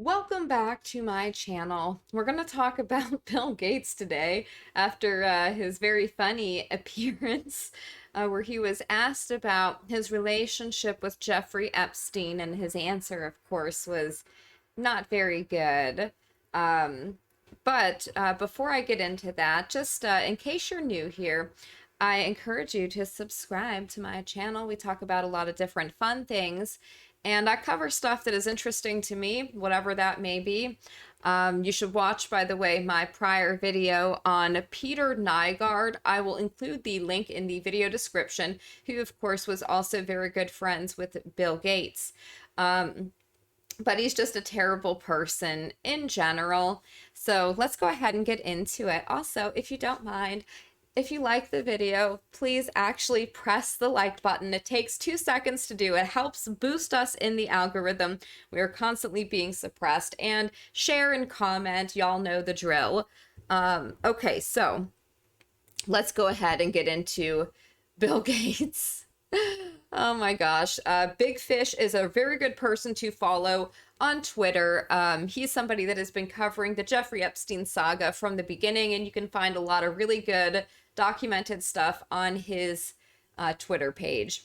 Welcome back to my channel. We're going to talk about Bill Gates today after his very funny appearance where he was asked about his relationship with Jeffrey Epstein, and his answer, of course, was not very good. But before I get into that, just in case you're new here, I encourage you to subscribe to my channel. We talk about a lot of different fun things, and I cover stuff that is interesting to me, whatever that may be. You should watch, by the way, my prior video on Peter Nygard. I will include the link in the video description, who, of course, was also very good friends with Bill Gates. But he's just a terrible person in general. So let's go ahead and get into it. Also, if you don't mind, if you like the video, please actually press the like button. It takes 2 seconds to do. It helps boost us in the algorithm. We are constantly being suppressed. And share and comment. Y'all know the drill. Okay, so let's go ahead and get into Bill Gates. Oh my gosh. Big Fish is a very good person to follow on Twitter. He's somebody that has been covering the Jeffrey Epstein saga from the beginning, and you can find a lot of really good documented stuff on his Twitter page.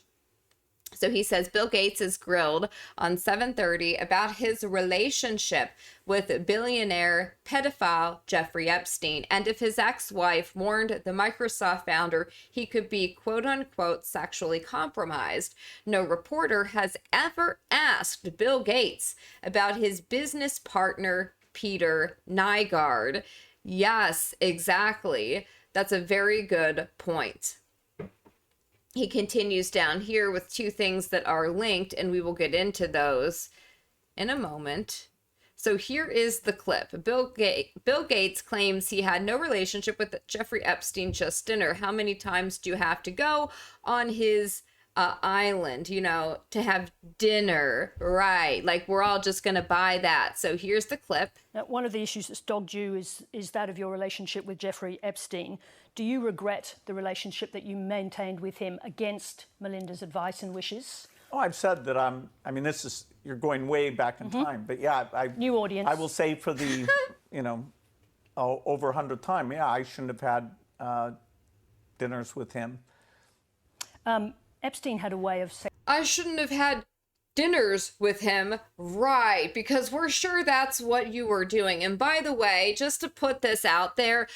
So he says Bill Gates is grilled on 7:30 about his relationship with billionaire pedophile Jeffrey Epstein, and if his ex-wife warned the Microsoft founder he could be quote-unquote sexually compromised. No reporter has ever asked Bill Gates about his business partner Peter Nygard. Yes, exactly. That's a very good point. He continues down here with two things that are linked, and we will get into those in a moment. So here is the clip. Bill Gates claims he had no relationship with Jeffrey Epstein, just dinner. How many times do you have to go on his island, you know, to have dinner? Right. Like, we're all just going to buy that. So here's the clip. Now, one of the issues that's dogged you is that of your relationship with Jeffrey Epstein. Do you regret the relationship that you maintained with him against Melinda's advice and wishes? Oh, I've said that I mean, you're going way back in time, but yeah, New audience. I will say for the, over 100th time, yeah, I shouldn't have had dinners with him. Epstein had a way of saying, I shouldn't have had dinners with him, right, because we're sure that's what you were doing. And by the way, just to put this out there,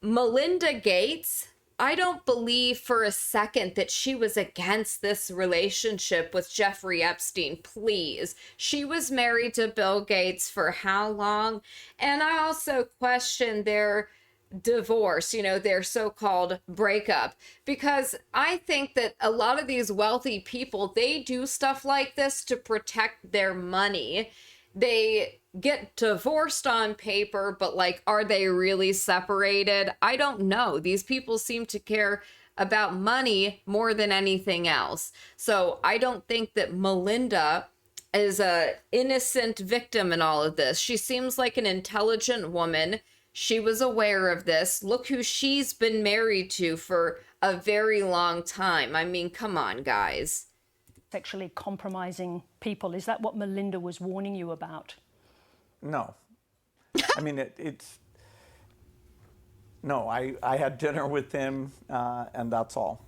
Melinda Gates, I don't believe for a second that she was against this relationship with Jeffrey Epstein. Please. She was married to Bill Gates for how long? And I also question their divorce, their so-called breakup, because I think that a lot of these wealthy people, they do stuff like this to protect their money. They get divorced on paper, but like, are they really separated? I don't know. These people seem to care about money more than anything else. So I don't think that Melinda is a innocent victim in all of this. She seems like an intelligent woman. She was aware of this. Look who she's been married to for a very long time. I mean, come on, guys. Sexually compromising people. Is that what Melinda was warning you about? No. I mean, no, I had dinner with him, and that's all.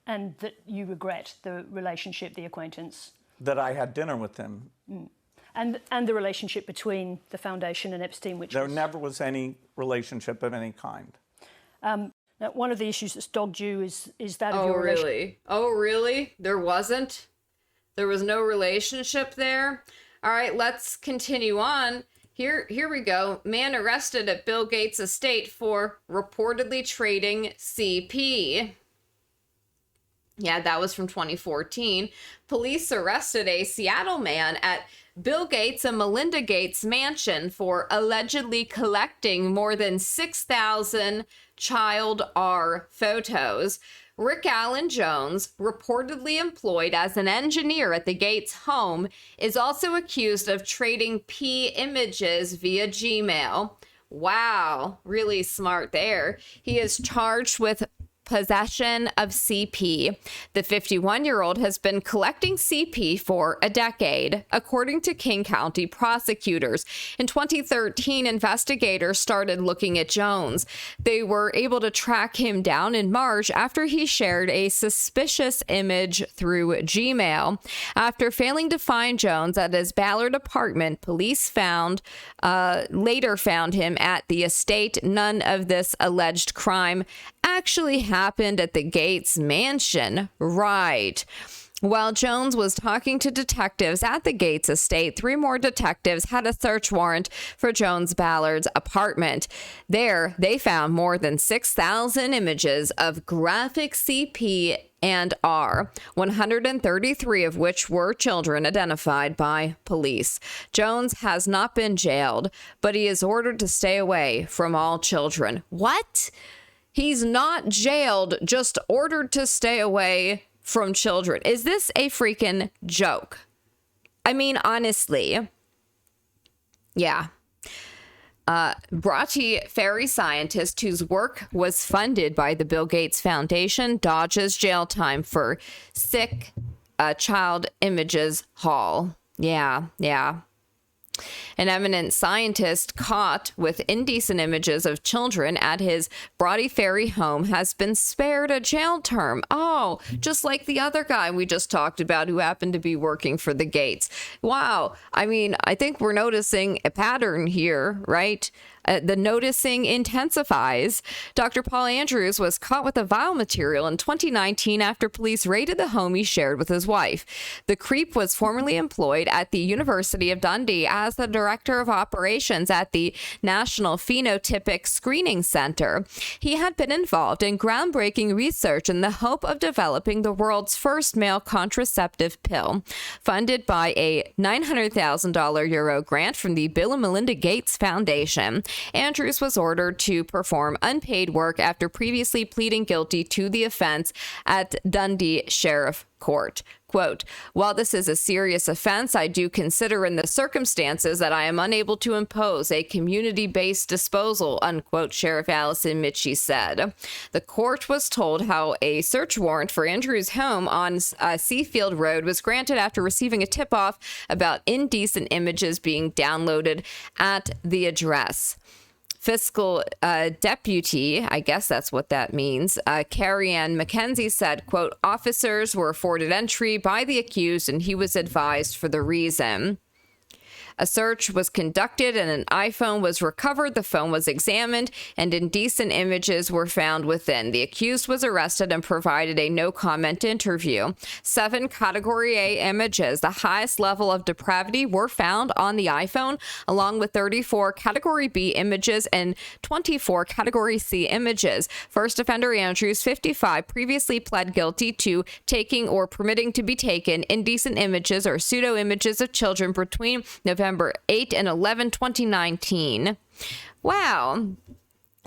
And that you regret the relationship, the acquaintance? That I had dinner with him. And the relationship between the foundation and Epstein, which there never was any relationship of any kind. Now, one of the issues that's dogged you is that of your relationship. Oh, really? There wasn't? There was no relationship there? All right, let's continue on. Here we go. Man arrested at Bill Gates' estate for reportedly trading CP. Yeah, that was from 2014. Police arrested a Seattle man at Bill Gates and Melinda Gates' mansion for allegedly collecting more than 6,000 child R photos. Rick Allen Jones, reportedly employed as an engineer at the Gates home, is also accused of trading P images via Gmail. Wow, really smart there. He is charged with possession of CP. The 51-year-old has been collecting CP for a decade, according to King County prosecutors. In 2013, investigators started looking at Jones. They were able to track him down in March after he shared a suspicious image through Gmail. After failing to find Jones at his Ballard apartment, police later found him at the estate. None of this alleged crime actually happened at the Gates mansion. Right. While Jones was talking to detectives at the Gates estate, 3 more detectives had a search warrant for Jones Ballard's apartment. There, they found more than 6,000 images of graphic CP and R, 133 of which were children identified by police. Jones has not been jailed, but he is ordered to stay away from all children. What? He's not jailed, just ordered to stay away from children. Is this a freaking joke? I mean, honestly. Yeah. Brati Ferry scientist whose work was funded by the Bill Gates Foundation dodges jail time for sick child images haul. Yeah. An eminent scientist caught with indecent images of children at his Brody Ferry home has been spared a jail term. Oh, just like the other guy we just talked about who happened to be working for the Gates. Wow. I mean, I think we're noticing a pattern here, right? The noticing intensifies. Dr. Paul Andrews was caught with a vial material in 2019 after police raided the home he shared with his wife. The creep was formerly employed at the University of Dundee as the director of operations at the National Phenotypic Screening Center. He had been involved in groundbreaking research in the hope of developing the world's first male contraceptive pill. Funded by a $900,000 euro grant from the Bill and Melinda Gates Foundation, Andrews was ordered to perform unpaid work after previously pleading guilty to the offense at Dundee Sheriff Court. Quote, while this is a serious offense, I do consider in the circumstances that I am unable to impose a community-based disposal, unquote, Sheriff Allison Mitchie said. The court was told how a search warrant for Andrews' home on Seafield Road was granted after receiving a tip-off about indecent images being downloaded at the address. Fiscal deputy, I guess that's what that means, Carrie Ann McKenzie said, quote, officers were afforded entry by the accused and he was advised for the reason. A search was conducted and an iPhone was recovered. The phone was examined and indecent images were found within. The accused was arrested and provided a no-comment interview. 7 Category A images, the highest level of depravity, were found on the iPhone, along with 34 Category B images and 24 Category C images. First offender Andrews, 55, previously pled guilty to taking or permitting to be taken indecent images or pseudo-images of children between November 8 and 11, 2019. Wow.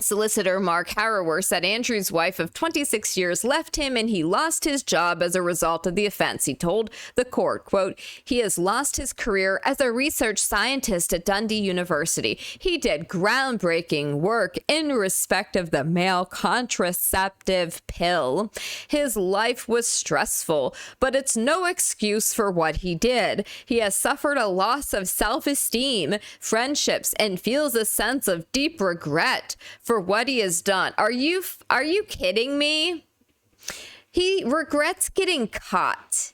Solicitor Mark Harrower said Andrews' wife of 26 years left him and he lost his job as a result of the offense. He told the court, quote, he has lost his career as a research scientist at Dundee University. He did groundbreaking work in respect of the male contraceptive pill. His life was stressful, but it's no excuse for what he did. He has suffered a loss of self-esteem, friendships, and feels a sense of deep regret for what he has done. Are you kidding me? He regrets getting caught.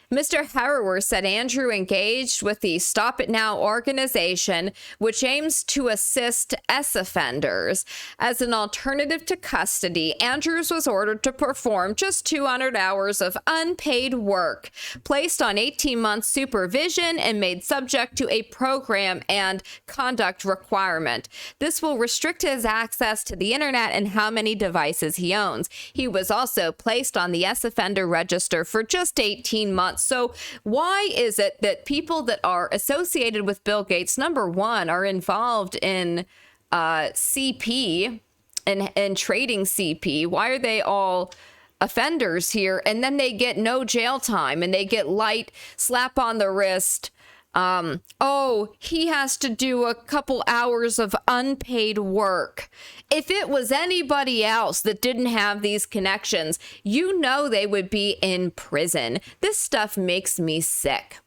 Mr. Harrower said Andrew engaged with the Stop It Now organization, which aims to assist S-offenders. As an alternative to custody, Andrews was ordered to perform just 200 hours of unpaid work, placed on 18-month supervision, and made subject to a program and conduct requirement. This will restrict his access to the internet and how many devices he owns. He was also placed on the S-offender register for just 18 months. So why is it that people that are associated with Bill Gates, number one, are involved in CP and trading CP? Why are they all offenders here? And then they get no jail time and they get light slap on the wrist Oh, he has to do a couple hours of unpaid work. If it was anybody else that didn't have these connections, you know they would be in prison. This stuff makes me sick.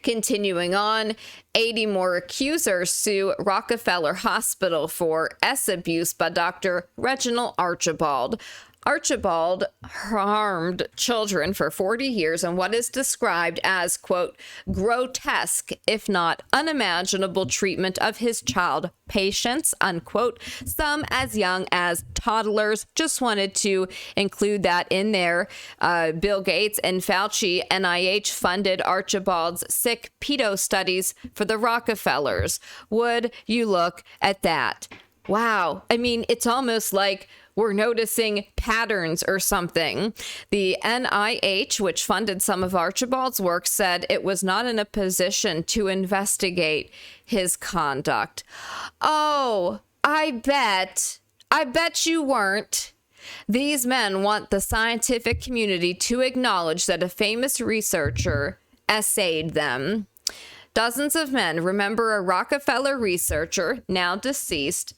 Continuing on, 80 more accusers sue Rockefeller Hospital for abuse by Dr. Reginald Archibald. Archibald harmed children for 40 years in what is described as, quote, grotesque, if not unimaginable treatment of his child patients, unquote, some as young as toddlers. Just wanted to include that in there. Bill Gates and Fauci, NIH funded Archibald's sick pedo studies for the Rockefellers. Would you look at that? Wow. I mean, it's almost like we're noticing patterns or something. The NIH, which funded some of Archibald's work, said it was not in a position to investigate his conduct. Oh, I bet you weren't. These men want the scientific community to acknowledge that a famous researcher essayed them. Dozens of men remember a Rockefeller researcher, now deceased,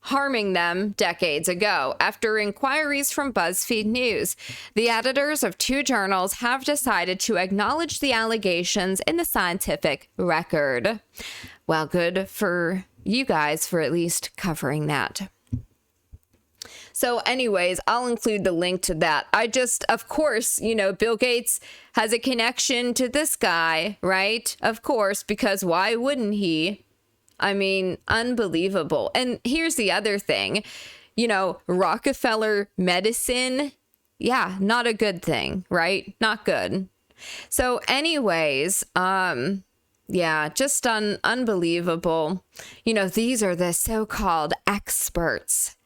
harming them decades ago. After inquiries from BuzzFeed News, the editors of 2 journals have decided to acknowledge the allegations in the scientific record. Well, good for you guys for at least covering that. So anyways, I'll include the link to that. Of course, Bill Gates has a connection to this guy, right? Of course, because why wouldn't he? I mean, unbelievable. And here's the other thing, Rockefeller medicine. Yeah, not a good thing, right? Not good. So anyways, yeah, just unbelievable. These are the so-called experts.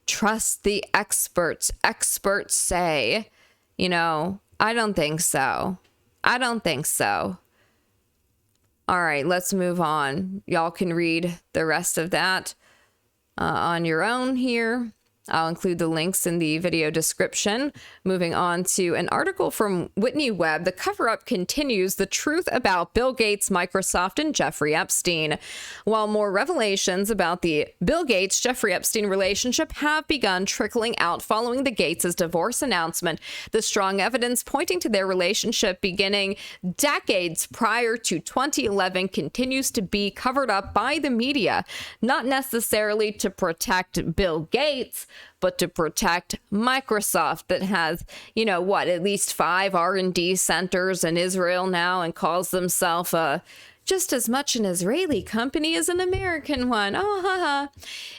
Trust the experts. Experts say, I don't think so. All right, let's move on. Y'all can read the rest of that on your own here. I'll include the links in the video description. Moving on to an article from Whitney Webb. The cover-up continues. The truth about Bill Gates, Microsoft, and Jeffrey Epstein. While more revelations about the Bill Gates-Jeffrey Epstein relationship have begun trickling out following the Gates' divorce announcement, the strong evidence pointing to their relationship beginning decades prior to 2011 continues to be covered up by the media, not necessarily to protect Bill Gates, but to protect Microsoft that has, at least 5 R&D centers in Israel now and calls themselves just as much an Israeli company as an American one. Oh, haha.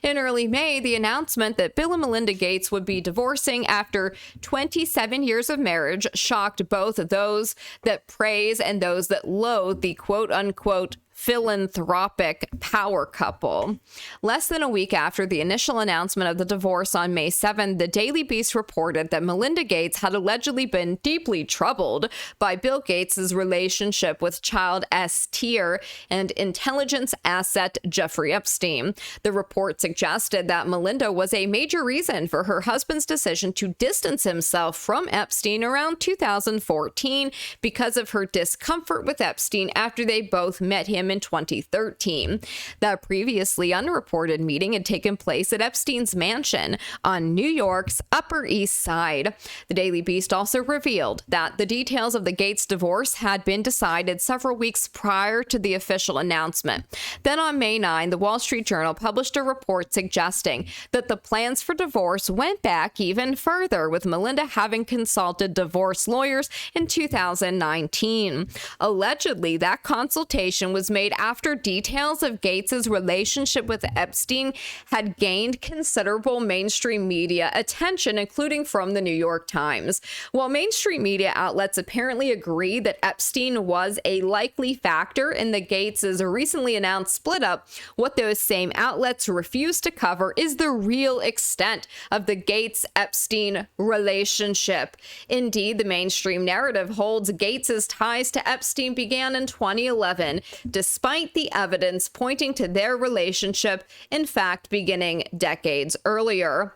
In early May, the announcement that Bill and Melinda Gates would be divorcing after 27 years of marriage shocked both those that praise and those that loathe the quote-unquote philanthropic power couple. Less than a week after the initial announcement of the divorce on May 7, the Daily Beast reported that Melinda Gates had allegedly been deeply troubled by Bill Gates' relationship with child S-tier and intelligence asset Jeffrey Epstein. The report suggested that Melinda was a major reason for her husband's decision to distance himself from Epstein around 2014 because of her discomfort with Epstein after they both met him in 2013. The previously unreported meeting had taken place at Epstein's mansion on New York's Upper East Side. The Daily Beast also revealed that the details of the Gates divorce had been decided several weeks prior to the official announcement. Then on May 9, the Wall Street Journal published a report suggesting that the plans for divorce went back even further, with Melinda having consulted divorce lawyers in 2019. Allegedly, that consultation was made after details of Gates's relationship with Epstein had gained considerable mainstream media attention, including from the New York Times. While mainstream media outlets apparently agree that Epstein was a likely factor in the Gates's recently announced split up, what those same outlets refuse to cover is the real extent of the Gates-Epstein relationship. Indeed, the mainstream narrative holds Gates's ties to Epstein began in 2011, despite the evidence pointing to their relationship, in fact, beginning decades earlier.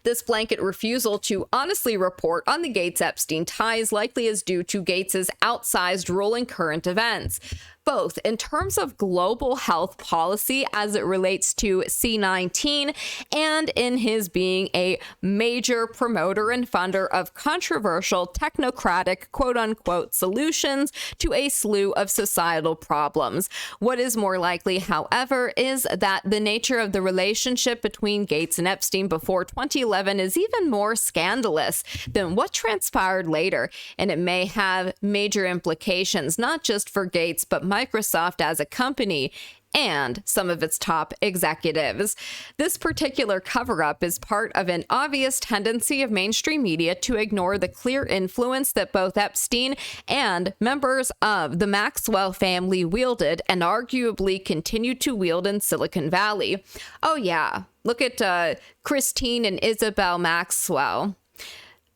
This blanket refusal to honestly report on the Gates-Epstein ties likely is due to Gates's outsized role in current events, both in terms of global health policy as it relates to C-19 and in his being a major promoter and funder of controversial technocratic quote-unquote solutions to a slew of societal problems. What is more likely, however, is that the nature of the relationship between Gates and Epstein before 2011 is even more scandalous than what transpired later, and it may have major implications not just for Gates but Microsoft as a company and some of its top executives. This particular cover-up is part of an obvious tendency of mainstream media to ignore the clear influence that both Epstein and members of the Maxwell family wielded and arguably continue to wield in Silicon Valley. Oh yeah, look at Christine and Isabel Maxwell.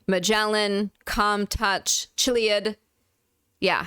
Magellan, ComTouch, Chiliad. Yeah.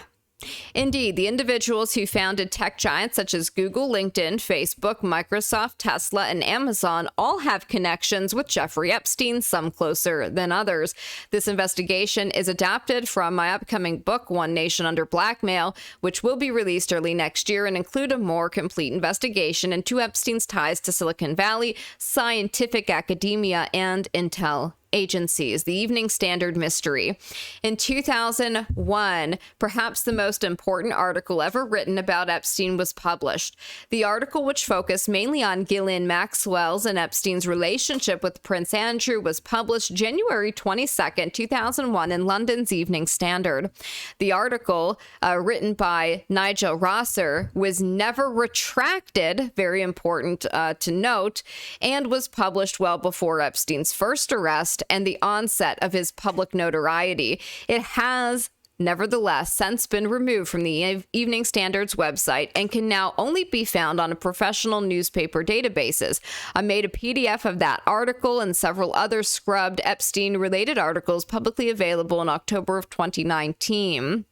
Indeed, the individuals who founded tech giants such as Google, LinkedIn, Facebook, Microsoft, Tesla, and Amazon all have connections with Jeffrey Epstein, some closer than others. This investigation is adapted from my upcoming book, One Nation Under Blackmail, which will be released early next year and include a more complete investigation into Epstein's ties to Silicon Valley, scientific academia, and intel agencies. The Evening Standard mystery. In 2001, perhaps the most important article ever written about Epstein was published. The article, which focused mainly on Ghislaine Maxwell's and Epstein's relationship with Prince Andrew, was published January 22nd, 2001 in London's Evening Standard. The article, written by Nigel Rosser, was never retracted, very important to note, and was published well before Epstein's first arrest and the onset of his public notoriety. It has nevertheless since been removed from the Evening Standard's website and can now only be found on a professional newspaper databases. I made a PDF of that article and several other scrubbed Epstein-related articles publicly available in October of 2019.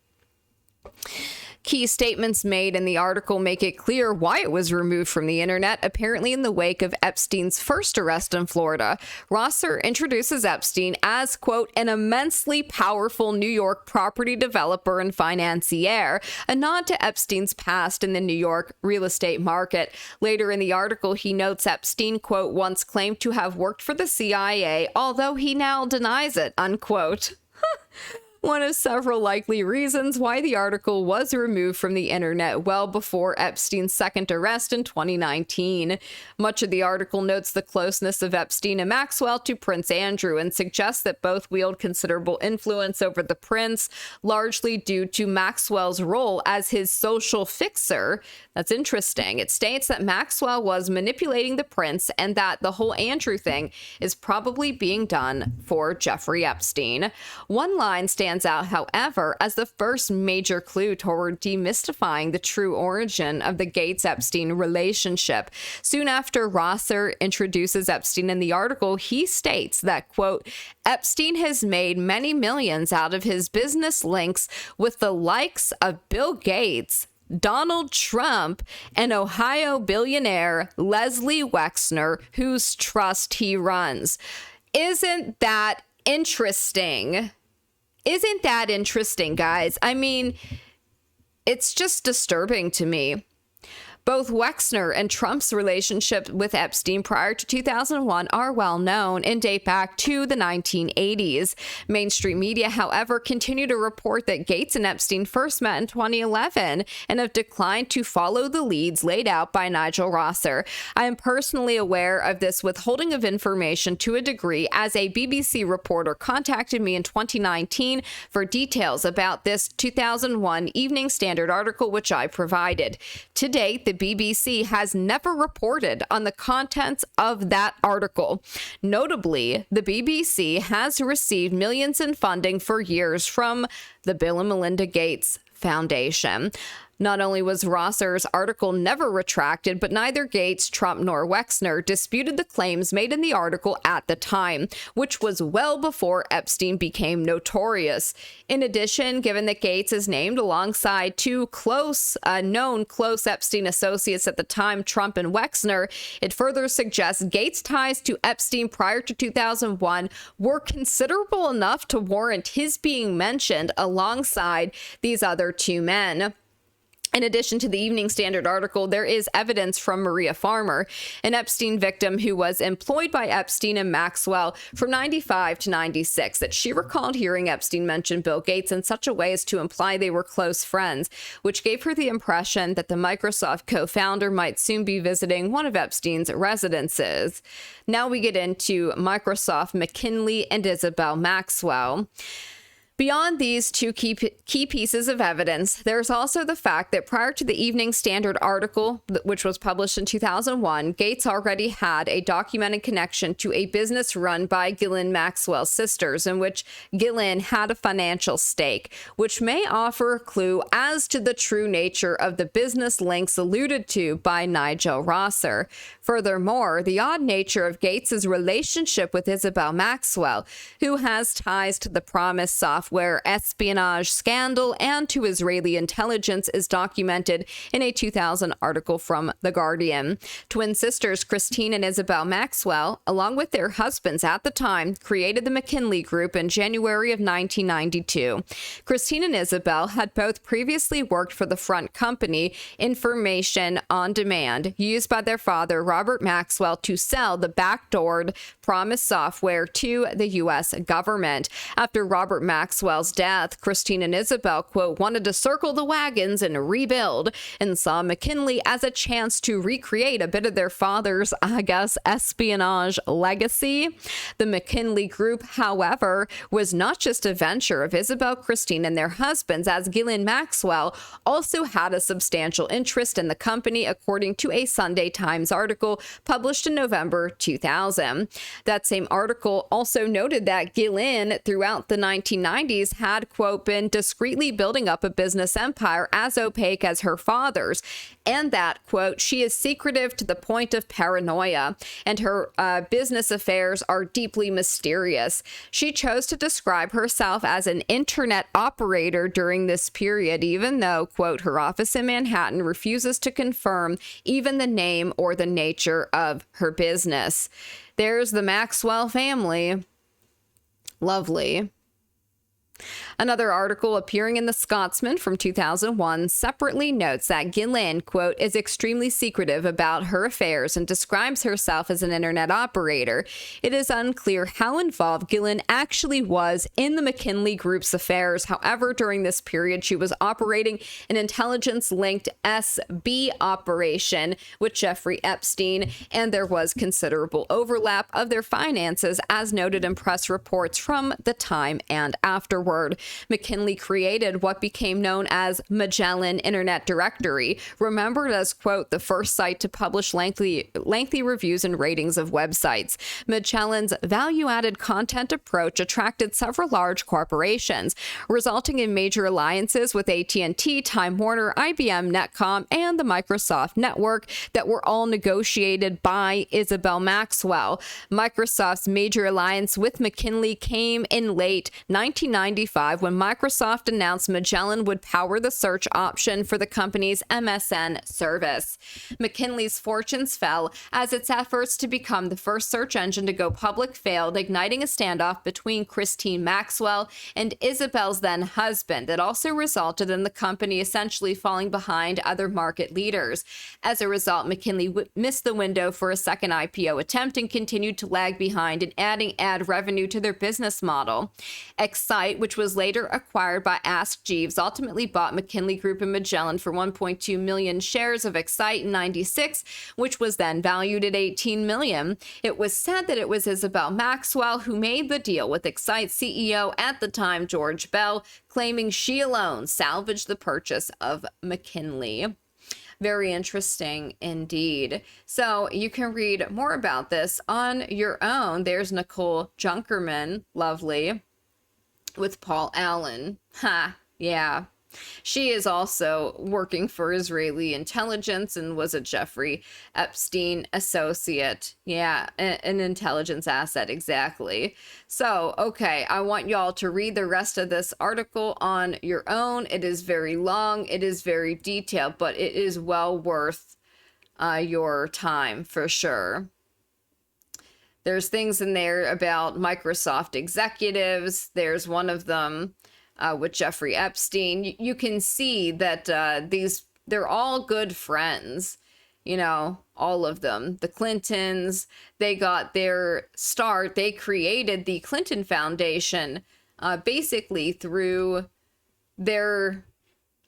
Key statements made in the article make it clear why it was removed from the internet, apparently in the wake of Epstein's first arrest in Florida. Rosser introduces Epstein as, quote, an immensely powerful New York property developer and financier, a nod to Epstein's past in the New York real estate market. Later in the article, he notes Epstein, quote, once claimed to have worked for the CIA, although he now denies it, unquote. One of several likely reasons why the article was removed from the internet well before Epstein's second arrest in 2019. Much of the article notes the closeness of Epstein and Maxwell to Prince Andrew and suggests that both wield considerable influence over the prince, largely due to Maxwell's role as his social fixer. That's interesting. It states that Maxwell was manipulating the prince and that the whole Andrew thing is probably being done for Jeffrey Epstein. One line stands out, however, as the first major clue toward demystifying the true origin of the Gates-Epstein relationship. Soon after Rosser introduces Epstein in the article, he states that, quote, Epstein has made many millions out of his business links with the likes of Bill Gates, Donald Trump, and Ohio billionaire Leslie Wexner, whose trust he runs. Isn't that interesting? Isn't that interesting, guys? I mean, it's just disturbing to me. Both Wexner and Trump's relationship with Epstein prior to 2001 are well known and date back to the 1980s. Mainstream media, however, continue to report that Gates and Epstein first met in 2011 and have declined to follow the leads laid out by Nigel Rosser. I am personally aware of this withholding of information to a degree, as a BBC reporter contacted me in 2019 for details about this 2001 Evening Standard article, which I provided. To date, the BBC has never reported on the contents of that article. Notably, the BBC has received millions in funding for years from the Bill and Melinda Gates Foundation. Not only was Rosser's article never retracted, but neither Gates, Trump, nor Wexner disputed the claims made in the article at the time, which was well before Epstein became notorious. In addition, given that Gates is named alongside two known close Epstein associates at the time, Trump and Wexner, it further suggests Gates' ties to Epstein prior to 2001 were considerable enough to warrant his being mentioned alongside these other two men. In addition to the Evening Standard article, there is evidence from Maria Farmer, an Epstein victim who was employed by Epstein and Maxwell from 95 to 96, that she recalled hearing Epstein mention Bill Gates in such a way as to imply they were close friends, which gave her the impression that the Microsoft co-founder might soon be visiting one of Epstein's residences. Now we get into Microsoft, McKinley, and Isabel Maxwell. Beyond these two key pieces of evidence, there's also the fact that prior to the Evening Standard article, which was published in 2001, Gates already had a documented connection to a business run by Ghislaine Maxwell's sisters, in which Ghislaine had a financial stake, which may offer a clue as to the true nature of the business links alluded to by Nigel Rosser. Furthermore, the odd nature of Gates's relationship with Isabel Maxwell, who has ties to the Promise software espionage scandal and to Israeli intelligence, is documented in a 2000 article from The Guardian. Twin sisters Christine and Isabel Maxwell, along with their husbands at the time, created the McKinley Group in January of 1992. Christine and Isabel had both previously worked for the front company, Information on Demand, used by their father, Robert Maxwell, to sell the backdoored Promise software to the U.S. government. After Robert Maxwell's death, Christine and Isabel, quote, wanted to circle the wagons and rebuild, and saw McKinley as a chance to recreate a bit of their father's, I guess, espionage legacy. The McKinley Group, however, was not just a venture of Isabel, Christine, and their husbands, as Ghislaine Maxwell also had a substantial interest in the company, according to a Sunday Times article published in November 2000. That same article also noted that Ghislaine, throughout the 1990s, had, quote, been discreetly building up a business empire as opaque as her father's, and that, quote, she is secretive to the point of paranoia, and her business affairs are deeply mysterious. She chose to describe herself as an internet operator during this period, even though, quote, her office in Manhattan refuses to confirm even the name or the nature of her business. There's the Maxwell family. Lovely. Another article appearing in The Scotsman from 2001 separately notes that Ghislaine, quote, is extremely secretive about her affairs and describes herself as an internet operator. It is unclear how involved Ghislaine actually was in the McKinley Group's affairs. However, during this period, she was operating an intelligence-linked SB operation with Jeffrey Epstein, and there was considerable overlap of their finances, as noted in press reports from the time and afterward. McKinley created what became known as Magellan Internet Directory, remembered as, quote, the first site to publish lengthy reviews and ratings of websites. Magellan's value-added content approach attracted several large corporations, resulting in major alliances with AT&T, Time Warner, IBM, Netcom, and the Microsoft network that were all negotiated by Isabel Maxwell. Microsoft's major alliance with McKinley came in late 1995 when Microsoft announced Magellan would power the search option for the company's MSN service. McKinley's fortunes fell as its efforts to become the first search engine to go public failed, igniting a standoff between Christine Maxwell and Isabel's then husband that also resulted in the company essentially falling behind other market leaders. As a result, McKinley missed the window for a second IPO attempt and continued to lag behind in adding ad revenue to their business model. Excite, which was later acquired by Ask Jeeves, ultimately bought McKinley Group and Magellan for 1.2 million shares of Excite in 96, which was then valued at 18 million. It was said that it was Isabel Maxwell who made the deal with Excite CEO at the time, George Bell, claiming she alone salvaged the purchase of McKinley. Very interesting indeed. So you can read more about this on your own. There's Nicole Junkerman, lovely, with Paul Allen. Ha, yeah. She is also working for Israeli intelligence and was a Jeffrey Epstein associate. Yeah, an intelligence asset, exactly. So, okay, I want y'all to read the rest of this article on your own. It is very long, it is very detailed, but it is well worth your time for sure. There's things in there about Microsoft executives. There's one of them with Jeffrey Epstein. You can see that they're all good friends, you know, all of them. The Clintons, they got their start. They created the Clinton Foundation basically through their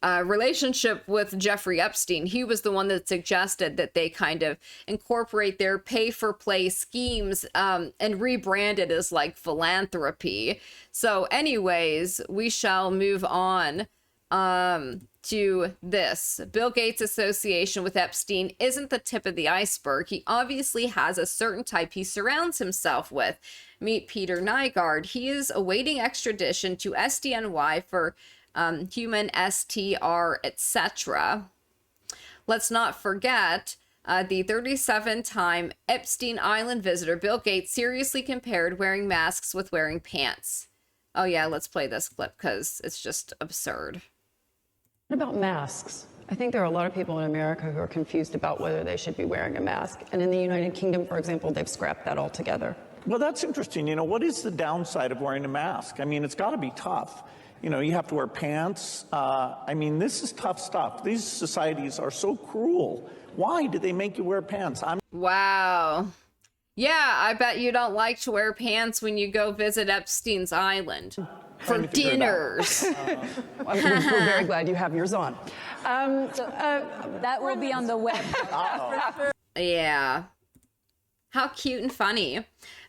relationship with Jeffrey Epstein. He was the one that suggested that they kind of incorporate their pay-for-play schemes and rebrand it as like philanthropy. So anyways, we shall move on to this. Bill Gates' association with Epstein isn't the tip of the iceberg. He obviously has a certain type he surrounds himself with. Meet Peter Nygard. He is awaiting extradition to SDNY for human STR, etc. Let's not forget the 37-time Epstein Island visitor, Bill Gates, seriously compared wearing masks with wearing pants. Oh yeah, let's play this clip because it's just absurd. What about masks? I think there are a lot of people in America who are confused about whether they should be wearing a mask. And in the United Kingdom, for example, they've scrapped that altogether. Well, that's interesting. You know, what is the downside of wearing a mask? I mean, it's got to be tough. You know, you have to wear pants. I mean, this is tough stuff. These societies are so cruel. Why do they make you wear pants? Wow. Yeah, I bet you don't like to wear pants when you go visit Epstein's Island for dinners. We're very glad you have yours on. That will be on the web. Yeah. How cute and funny.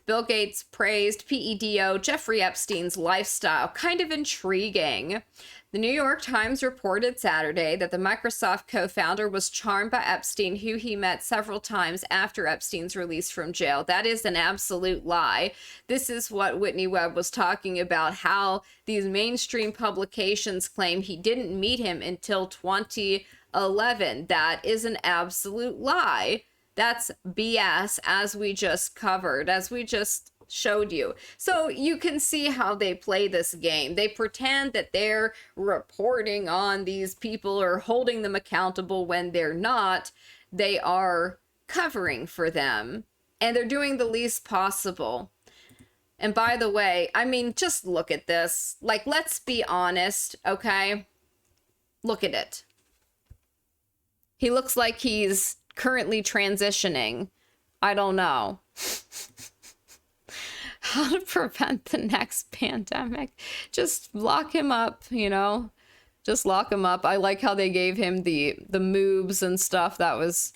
Bill Gates praised PEDO Jeffrey Epstein's lifestyle. Kind of intriguing. The New York Times reported Saturday that the Microsoft co-founder was charmed by Epstein, who he met several times after Epstein's release from jail. That is an absolute lie. This is what Whitney Webb was talking about, how these mainstream publications claim he didn't meet him until 2011. That is an absolute lie. That's BS, as we just covered, as we just showed you. So you can see how they play this game. They pretend that they're reporting on these people or holding them accountable when they're not. They are covering for them, and they're doing the least possible. And by the way, I mean, just look at this. Like, let's be honest, okay? Look at it. He looks like he's currently transitioning. I don't know. How to prevent the next pandemic. Just lock him up, you know? Just lock him up. I like how they gave him the moves and stuff. That was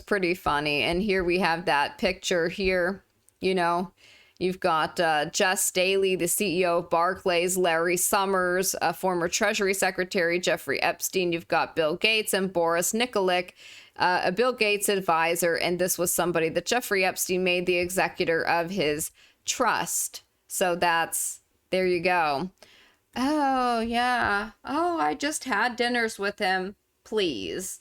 pretty funny. And here we have that picture here, you know? You've got Jess Daly, the CEO of Barclays, Larry Summers, a former Treasury Secretary, Jeffrey Epstein. You've got Bill Gates and Boris Nikolic, a Bill Gates advisor. And this was somebody that Jeffrey Epstein made the executor of his trust. So there you go. Oh, yeah. Oh, I just had dinners with him. Please.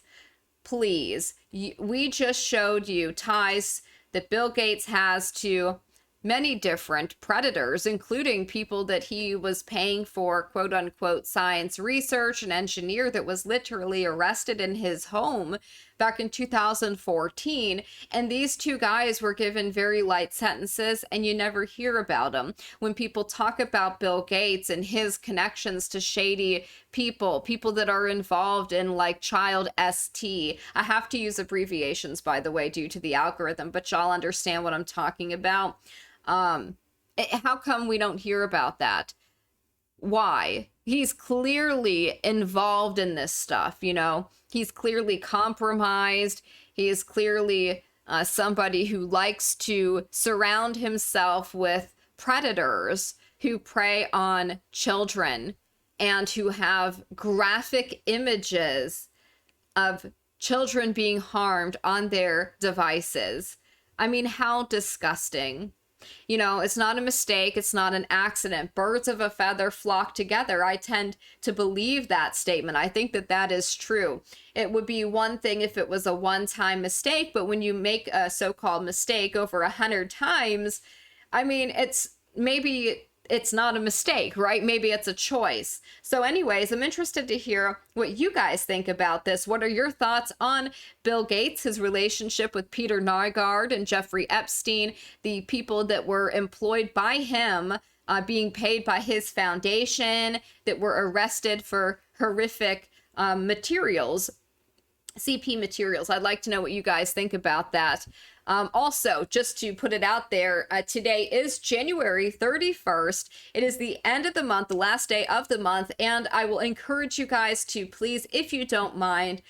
We just showed you ties that Bill Gates has to many different predators, including people that he was paying for quote unquote science research, an engineer that was literally arrested in his home back in 2014. And these two guys were given very light sentences, and you never hear about them. When people talk about Bill Gates and his connections to shady people that are involved in like child ST. I have to use abbreviations, by the way, due to the algorithm, but y'all understand what I'm talking about. How come we don't hear about that? Why? He's clearly involved in this stuff, you know? He's clearly compromised. He is clearly somebody who likes to surround himself with predators who prey on children and who have graphic images of children being harmed on their devices. I mean, how disgusting. You know, it's not a mistake. It's not an accident. Birds of a feather flock together. I tend to believe that statement. I think that that is true. It would be one thing if it was a one-time mistake, but when you make a so-called mistake over 100 times, I mean, maybe it's not a mistake, right? Maybe it's a choice. So anyways, I'm interested to hear what you guys think about this. What are your thoughts on Bill Gates, his relationship with Peter Nygard and Jeffrey Epstein, the people that were employed by him, being paid by his foundation, that were arrested for horrific materials, CP materials? I'd like to know what you guys think about that. Also, just to put it out there, today is January 31st. It is the end of the month, the last day of the month, and I will encourage you guys to please, if you don't mind,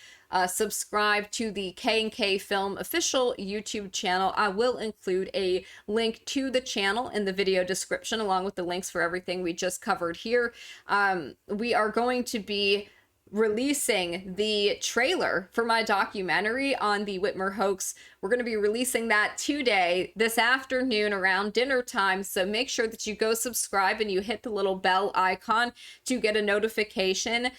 subscribe to the K&K Film official YouTube channel. I will include a link to the channel in the video description, along with the links for everything we just covered here. We are going to be releasing the trailer for my documentary on the Whitmer hoax. We're going to be releasing that today, this afternoon around dinner time. So make sure that you go subscribe and you hit the little bell icon to get a notification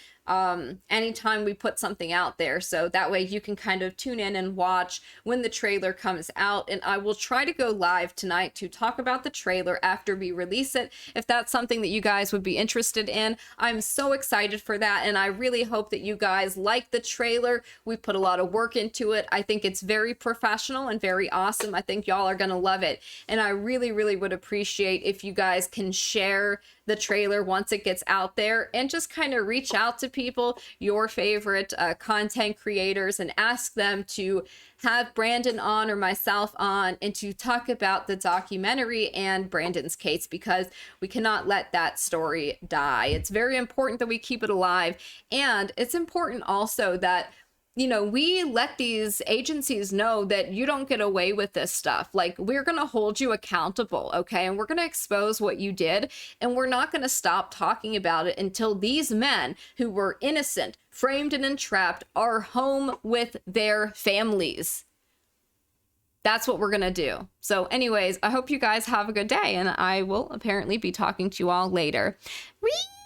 anytime we put something out there. So that way you can kind of tune in and watch when the trailer comes out. And I will try to go live tonight to talk about the trailer after we release it, if that's something that you guys would be interested in. I'm so excited for that, and I really hope that you guys like the trailer. We put a lot of work into it. I think it's very professional and very awesome. I think y'all are gonna love it, and I really, really would appreciate if you guys can share the trailer once it gets out there, and just kind of reach out to people, your favorite content creators, and ask them to have Brandon on or myself on, and to talk about the documentary and Brandon's case, because we cannot let that story die. It's very important that we keep it alive, and it's important also that, you know, we let these agencies know that you don't get away with this stuff. Like, we're going to hold you accountable, okay? And we're going to expose what you did, and we're not going to stop talking about it until these men who were innocent, framed and entrapped, are home with their families. That's what we're going to do. So anyways, I hope you guys have a good day, and I will apparently be talking to you all later. Whee!